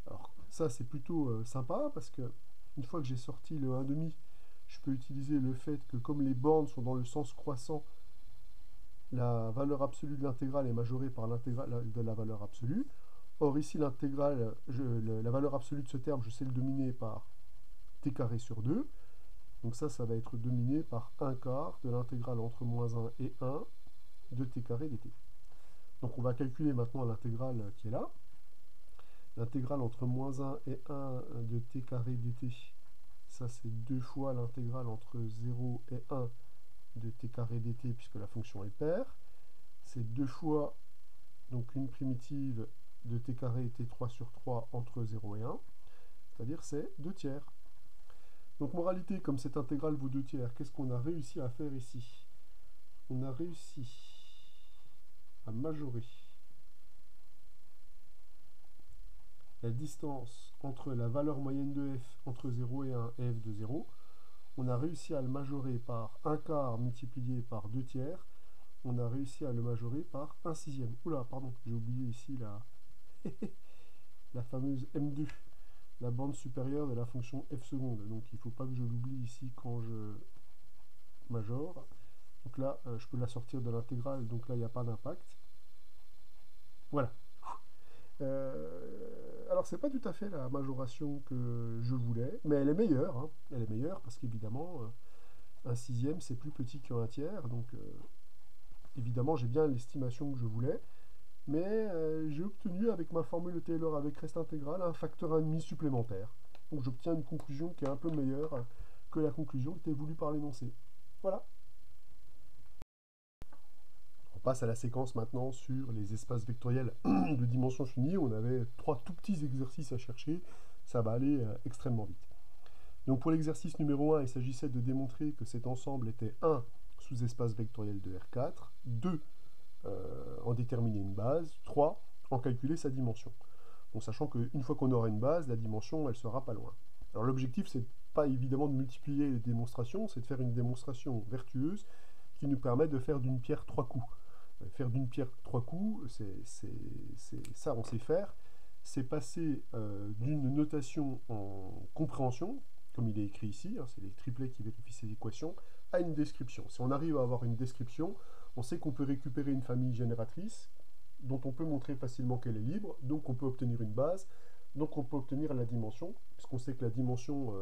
A: Alors ça c'est plutôt sympa, parce que une fois que j'ai sorti le 1,5, je peux utiliser le fait que comme les bornes sont dans le sens croissant, la valeur absolue de l'intégrale est majorée par l'intégrale de la valeur absolue. Or ici l'intégrale, la valeur absolue de ce terme, je sais le dominer par t carré sur 2. Donc ça va être dominé par 1 quart de l'intégrale entre moins 1 et 1 de t carré dt. Donc on va calculer maintenant l'intégrale qui est là. L'intégrale entre moins 1 et 1 de t carré dt, ça c'est 2 fois l'intégrale entre 0 et 1 de t carré dt, puisque la fonction est paire. C'est 2 fois donc une primitive de t carré t3 sur 3 entre 0 et 1, c'est-à-dire c'est 2 tiers. Donc moralité, comme cette intégrale vaut 2 tiers, qu'est-ce qu'on a réussi à faire ici? On a réussi à majorer la distance entre la valeur moyenne de f entre 0 et 1 et f de 0. On a réussi à le majorer par 1 quart multiplié par 2 tiers. On a réussi à le majorer par 1 sixième. Oula, pardon, j'ai oublié ici la fameuse M2, la bande supérieure de la fonction f seconde. Donc il ne faut pas que je l'oublie ici quand je majore. Donc là, je peux la sortir de l'intégrale, donc là, il n'y a pas d'impact. Voilà. Alors, c'est pas tout à fait la majoration que je voulais, mais elle est meilleure. Hein. Elle est meilleure parce qu'évidemment, un sixième, c'est plus petit qu'un tiers. Donc, évidemment, j'ai bien l'estimation que je voulais. Mais j'ai obtenu, avec ma formule de Taylor avec reste intégrale, un facteur 1,5 supplémentaire. Donc, j'obtiens une conclusion qui est un peu meilleure que la conclusion qui était voulue par l'énoncé. Voilà. On passe à la séquence maintenant sur les espaces vectoriels de dimension finie. On avait 3 tout petits exercices à chercher. Ça va aller extrêmement vite. Donc pour l'exercice numéro 1, il s'agissait de démontrer que cet ensemble était 1 sous-espace vectoriel de R4, 2 en déterminer une base, 3 en calculer sa dimension. en sachant qu'une fois qu'on aura une base, la dimension, elle sera pas loin. Alors l'objectif, c'est pas évidemment de multiplier les démonstrations, c'est de faire une démonstration vertueuse qui nous permet de faire d'une pierre trois coups. Faire d'une pierre trois coups, ça on sait faire. C'est passer d'une notation en compréhension, comme il est écrit ici, hein, c'est les triplets qui vérifient ces équations, à une description. Si on arrive à avoir une description, on sait qu'on peut récupérer une famille génératrice dont on peut montrer facilement qu'elle est libre, donc on peut obtenir une base, donc on peut obtenir la dimension, puisqu'on sait que la dimension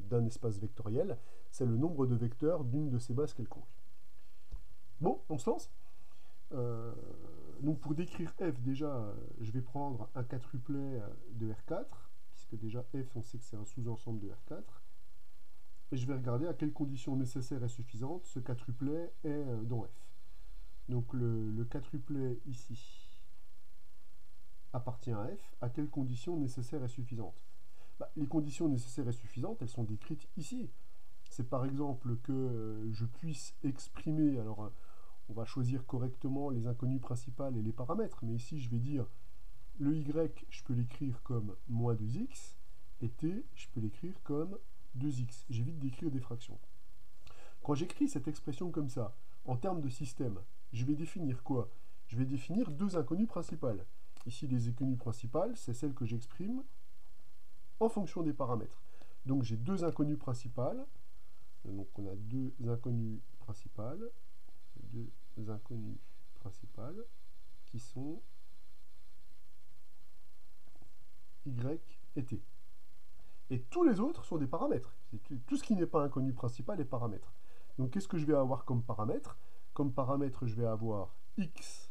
A: d'un espace vectoriel, c'est le nombre de vecteurs d'une de ces bases quelconques. Bon, on se lance. Donc pour décrire f, déjà, je vais prendre un quadruplet de R4, puisque déjà f, on sait que c'est un sous-ensemble de R4, et je vais regarder à quelles conditions nécessaires et suffisantes ce quadruplet est dans f. Donc le quadruplet ici appartient à f, à quelles conditions nécessaires et suffisantes? Les conditions nécessaires et suffisantes, elles sont décrites ici. C'est par exemple que je puisse exprimer, alors on va choisir correctement les inconnues principales et les paramètres, mais ici je vais dire le y, je peux l'écrire comme moins 2x, et t, je peux l'écrire comme 2x. J'évite d'écrire des fractions. Quand j'écris cette expression comme ça, en termes de système, je vais définir quoi? Je vais définir deux inconnues principales. Ici, les inconnues principales, c'est celles que j'exprime en fonction des paramètres. Donc j'ai deux inconnues principales. Donc on a deux inconnues principales. Qui sont y et t. Et tous les autres sont des paramètres. Tout ce qui n'est pas inconnu principal est paramètre. Donc qu'est-ce que je vais avoir comme paramètre? Comme paramètre, je vais avoir x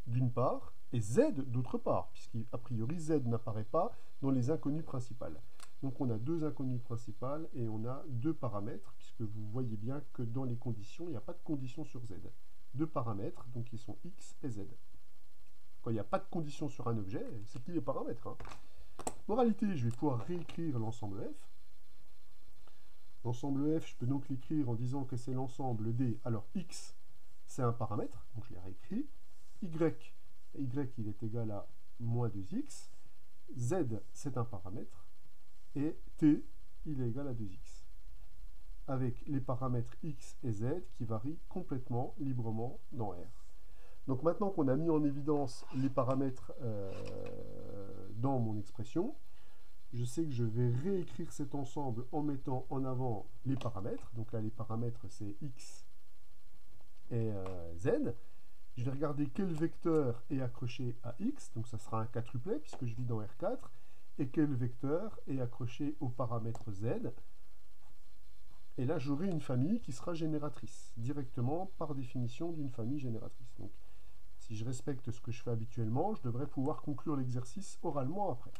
A: d'une part et z d'autre part, puisqu'a priori z n'apparaît pas dans les inconnues principales. Donc on a deux inconnues principales et on a deux paramètres, puisque vous voyez bien que dans les conditions, il n'y a pas de condition sur z. Deux paramètres, donc ils sont x et z. Quand il n'y a pas de condition sur un objet, c'est qu'il est paramètre. Hein. Moralité, je vais pouvoir réécrire l'ensemble f. L'ensemble f, je peux donc l'écrire en disant que c'est l'ensemble d. Alors x, c'est un paramètre, donc je l'ai réécrit. Y, il est égal à moins 2x. Z, c'est un paramètre. Et t, il est égal à 2x. Avec les paramètres x et z qui varient complètement librement dans R. Donc maintenant qu'on a mis en évidence les paramètres dans mon expression, je sais que je vais réécrire cet ensemble en mettant en avant les paramètres. Donc là, les paramètres, c'est x et z. Je vais regarder quel vecteur est accroché à x. Donc ça sera un quadruplet puisque je vis dans R4. Et quel vecteur est accroché au paramètre z. Et là, j'aurai une famille qui sera génératrice, directement par définition d'une famille génératrice. Donc, si je respecte ce que je fais habituellement, je devrais pouvoir conclure l'exercice oralement après.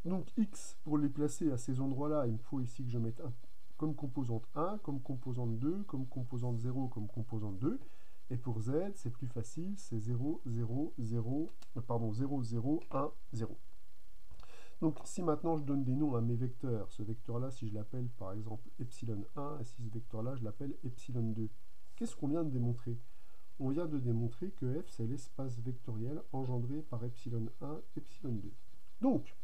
A: Donc x, pour les placer à ces endroits-là, il me faut ici que je mette comme composante 1, comme composante 2, comme composante 0, comme composante 2. Et pour z, c'est plus facile, c'est 0, 0, 0, 0, 1, 0. Donc si maintenant je donne des noms à mes vecteurs, ce vecteur-là, si je l'appelle par exemple epsilon 1, et si ce vecteur-là, je l'appelle epsilon 2, qu'est-ce qu'on vient de démontrer? On vient de démontrer que f, c'est l'espace vectoriel engendré par epsilon 1, epsilon 2. Donc,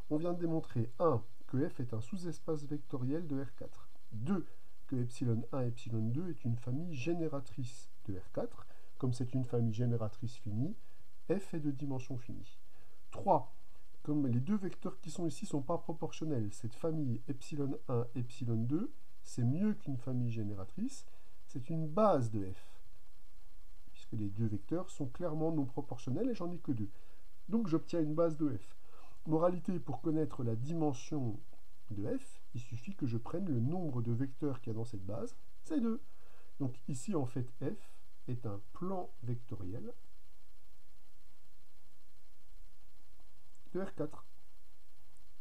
A: on vient de démontrer 1, que f est un sous-espace vectoriel de R4. 2, que epsilon 1, epsilon 2 est une famille génératrice de R4. Comme c'est une famille génératrice finie, f est de dimension finie. 3, comme les deux vecteurs qui sont ici ne sont pas proportionnels, cette famille epsilon 1, epsilon 2, c'est mieux qu'une famille génératrice, c'est une base de f. Puisque les deux vecteurs sont clairement non proportionnels et j'en ai que deux. Donc j'obtiens une base de f. Moralité, pour connaître la dimension de f, il suffit que je prenne le nombre de vecteurs qu'il y a dans cette base, c'est 2. Donc ici, en fait, f est un plan vectoriel de R4.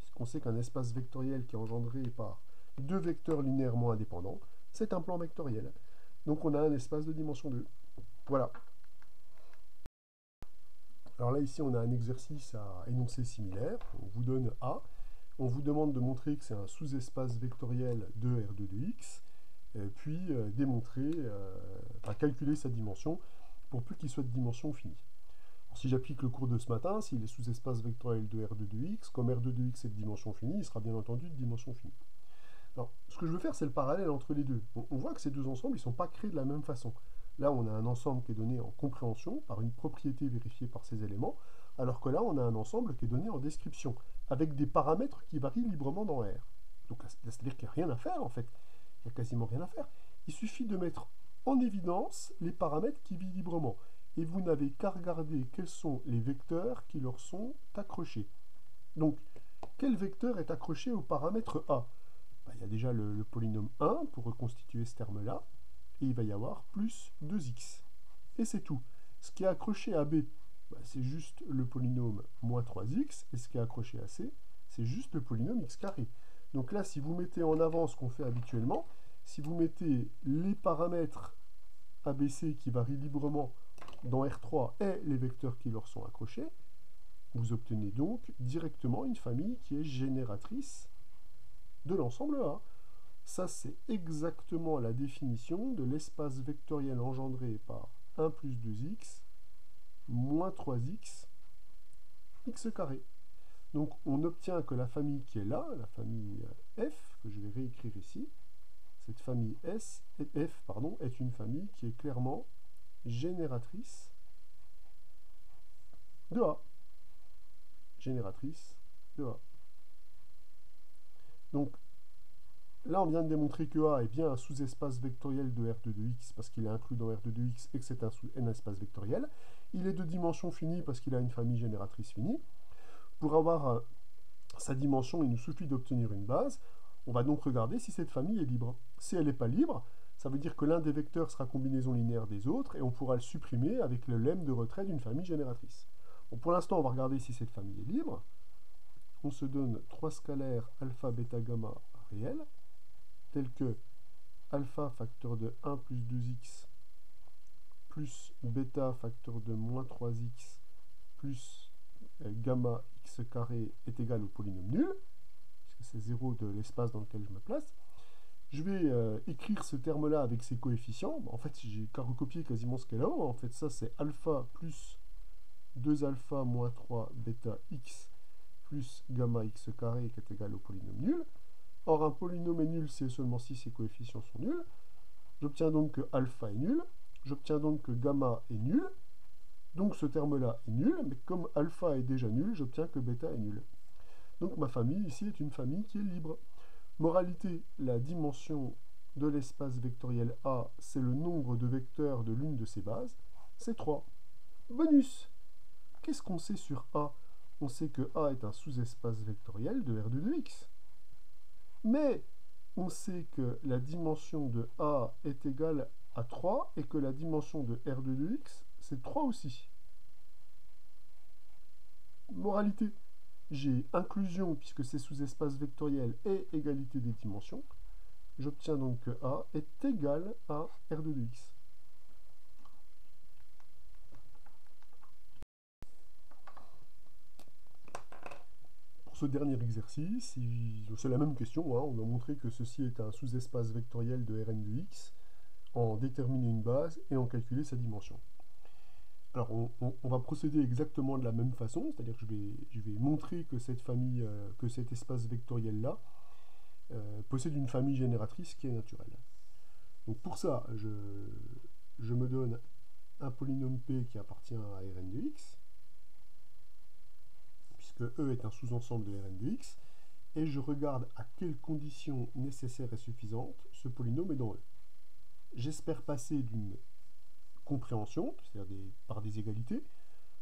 A: Puisqu'on sait qu'un espace vectoriel qui est engendré par deux vecteurs linéairement indépendants, c'est un plan vectoriel. Donc on a un espace de dimension 2. Voilà. Alors là, ici, on a un exercice à énoncé similaire. On vous donne A. On vous demande de montrer que c'est un sous-espace vectoriel de R2 de x, puis démontrer, calculer sa dimension pour peu qu'il soit de dimension finie. Si j'applique le cours de ce matin, s'il est sous espace vectoriel de R2 de x, comme R2 de x est de dimension finie, il sera bien entendu de dimension finie. Alors, ce que je veux faire, c'est le parallèle entre les deux. On voit que ces deux ensembles, ils ne sont pas créés de la même façon. Là, on a un ensemble qui est donné en compréhension, par une propriété vérifiée par ses éléments, alors que là, on a un ensemble qui est donné en description, avec des paramètres qui varient librement dans R. Donc, c'est-à-dire qu'il n'y a rien à faire, en fait. Il n'y a quasiment rien à faire. Il suffit de mettre en évidence les paramètres qui varient librement. Et vous n'avez qu'à regarder quels sont les vecteurs qui leur sont accrochés. Donc, quel vecteur est accroché au paramètre A? Il y a déjà le polynôme 1 pour reconstituer ce terme-là, et il va y avoir plus 2x. Et c'est tout. Ce qui est accroché à B, c'est juste le polynôme moins 3x, et ce qui est accroché à C, c'est juste le polynôme x carré. Donc là, si vous mettez en avant ce qu'on fait habituellement, si vous mettez les paramètres ABC qui varient librement dans R3 et les vecteurs qui leur sont accrochés, vous obtenez donc directement une famille qui est génératrice de l'ensemble A. Ça, c'est exactement la définition de l'espace vectoriel engendré par 1 plus 2x moins 3x x carré. Donc, on obtient que la famille qui est là, la famille F, que je vais réécrire ici, cette famille F, est une famille qui est clairement génératrice de A. Génératrice de A. Donc, là, on vient de démontrer que A est bien un sous-espace vectoriel de R2 de x parce qu'il est inclus dans R2 de x et que c'est un espace vectoriel. Il est de dimension finie parce qu'il a une famille génératrice finie. Pour avoir sa dimension, il nous suffit d'obtenir une base. On va donc regarder si cette famille est libre. Si elle n'est pas libre, ça veut dire que l'un des vecteurs sera combinaison linéaire des autres et on pourra le supprimer avec le lemme de retrait d'une famille génératrice. Bon, pour l'instant, on va regarder si cette famille est libre. On se donne 3 scalaires alpha, bêta, gamma réels, tels que alpha facteur de 1 plus 2x plus bêta facteur de moins 3x plus gamma x carré est égal au polynôme nul, puisque c'est 0 de l'espace dans lequel je me place. Je vais écrire ce terme-là avec ses coefficients. En fait, j'ai qu'à recopier quasiment ce qu'elle a. En fait, ça, c'est alpha plus 2 alpha moins 3 bêta x plus gamma x carré qui est égal au polynôme nul. Or, un polynôme est nul seulement si ses coefficients sont nuls. J'obtiens donc que alpha est nul. J'obtiens donc que gamma est nul. Donc ce terme-là est nul, mais comme alpha est déjà nul, j'obtiens que bêta est nul. Donc ma famille ici est une famille qui est libre. Moralité, la dimension de l'espace vectoriel A, c'est le nombre de vecteurs de l'une de ses bases, c'est 3. Bonus! Qu'est-ce qu'on sait sur A? On sait que A est un sous-espace vectoriel de R2 de x. Mais on sait que la dimension de A est égale à 3 et que la dimension de R2 de x, c'est 3 aussi. Moralité, j'ai inclusion puisque c'est sous-espace vectoriel et égalité des dimensions. J'obtiens donc que A est égal à R2 de x. Pour ce dernier exercice, c'est la même question. On a montré que ceci est un sous-espace vectoriel de Rn de x, en déterminer une base et en calculer sa dimension. Alors, on va procéder exactement de la même façon, c'est-à-dire que je vais montrer que cette famille, que cet espace vectoriel-là, possède une famille génératrice qui est naturelle. Donc pour ça, je me donne un polynôme P qui appartient à Rn de x, puisque E est un sous-ensemble de Rn de x, et je regarde à quelles conditions nécessaires et suffisantes ce polynôme est dans E. J'espère passer d'une compréhension, c'est-à-dire par des égalités,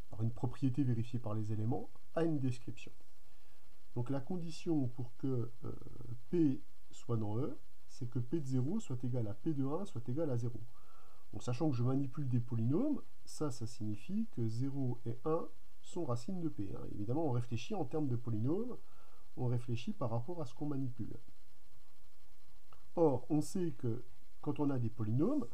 A: par une propriété vérifiée par les éléments, à une description. Donc la condition pour que P soit dans E, c'est que P de 0 soit égal à P de 1 soit égal à 0. Donc, sachant que je manipule des polynômes, ça signifie que 0 et 1 sont racines de P. Évidemment, on réfléchit en termes de polynômes, on réfléchit par rapport à ce qu'on manipule. Or, on sait que quand on a des polynômes,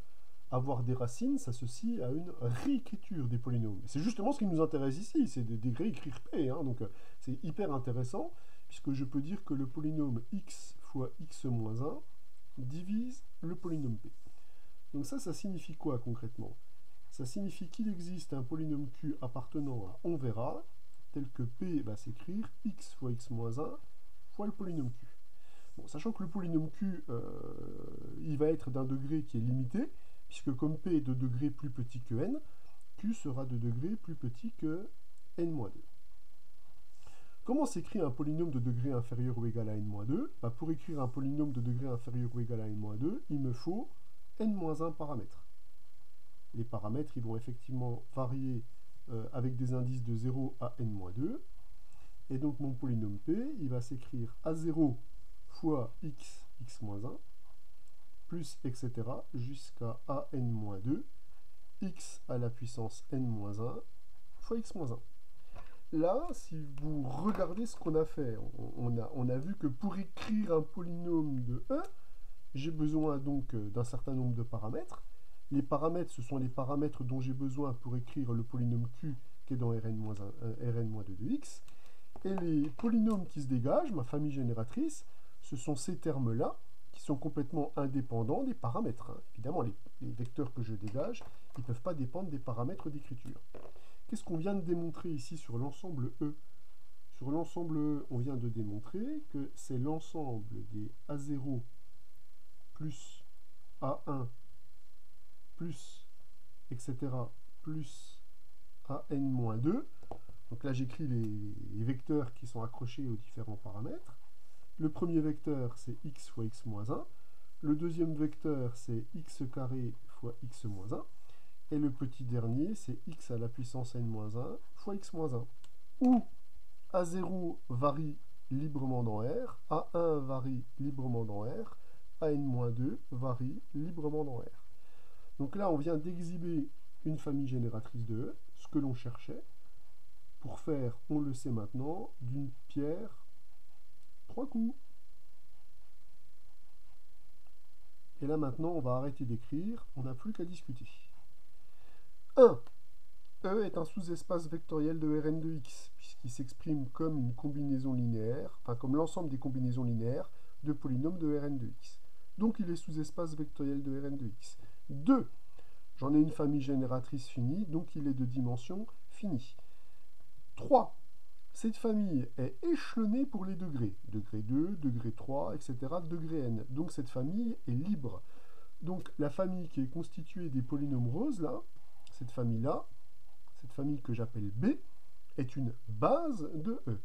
A: avoir des racines s'associe à une réécriture des polynômes. C'est justement ce qui nous intéresse ici, c'est de réécrire P. Donc c'est hyper intéressant, puisque je peux dire que le polynôme x fois x moins 1 divise le polynôme P. Donc ça signifie quoi concrètement? Ça signifie qu'il existe un polynôme Q appartenant à on verra, tel que P va s'écrire x fois x moins 1 fois le polynôme Q. Bon, sachant que le polynôme Q, il va être d'un degré qui est limité, puisque comme P est de degré plus petit que n, Q sera de degré plus petit que n-2. Comment s'écrit un polynôme de degré inférieur ou égal à n-2? Pour écrire un polynôme de degré inférieur ou égal à n-2, il me faut n-1 paramètres. Les paramètres ils vont effectivement varier avec des indices de 0 à n-2. Et donc mon polynôme P, il va s'écrire a0 fois x, x-1, plus etc. jusqu'à an-2, x à la puissance n-1 fois x-1. Là, si vous regardez ce qu'on a fait, on a vu que pour écrire un polynôme de E, j'ai besoin donc d'un certain nombre de paramètres. Les paramètres, ce sont les paramètres dont j'ai besoin pour écrire le polynôme Q qui est dans Rn-2 de x. Et les polynômes qui se dégagent, ma famille génératrice, ce sont ces termes-là qui sont complètement indépendants des paramètres. Évidemment, les vecteurs que je dégage, ils ne peuvent pas dépendre des paramètres d'écriture. Qu'est-ce qu'on vient de démontrer ici sur l'ensemble E? Sur l'ensemble E, on vient de démontrer que c'est l'ensemble des A0 plus A1 plus etc. plus AN-2. Donc là, j'écris les vecteurs qui sont accrochés aux différents paramètres. Le premier vecteur, c'est x fois x moins 1. Le deuxième vecteur, c'est x carré fois x moins 1. Et le petit dernier, c'est x à la puissance n-1 fois x-1, où A0 varie librement dans R, A1 varie librement dans R, AN-2 varie librement dans R. Donc là, on vient d'exhiber une famille génératrice de E, ce que l'on cherchait, pour faire, on le sait maintenant, d'une pierre 3 coups. Et là maintenant, on va arrêter d'écrire, on n'a plus qu'à discuter. 1. E est un sous-espace vectoriel de Rn de x, puisqu'il s'exprime comme une combinaison linéaire, enfin comme l'ensemble des combinaisons linéaires de polynômes de Rn de x. Donc il est sous-espace vectoriel de Rn de x. 2. J'en ai une famille génératrice finie, donc il est de dimension finie. 3. Cette famille est échelonnée pour les degrés. Degré 2, degré 3, etc. Degré n. Donc cette famille est libre. Donc la famille qui est constituée des polynômes roses, là, cette famille-là, cette famille que j'appelle B, est une base de E.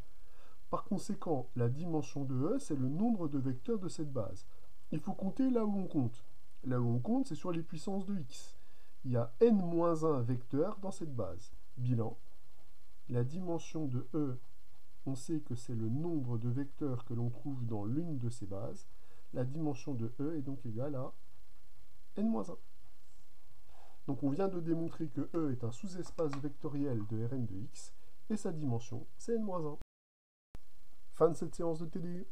A: Par conséquent, la dimension de E, c'est le nombre de vecteurs de cette base. Il faut compter là où on compte. Là où on compte, c'est sur les puissances de x. Il y a n-1 vecteurs dans cette base. Bilan. La dimension de E, on sait que c'est le nombre de vecteurs que l'on trouve dans l'une de ces bases. La dimension de E est donc égale à n-1. Donc on vient de démontrer que E est un sous-espace vectoriel de Rn de x, et sa dimension, c'est n-1. Fin de cette séance de TD.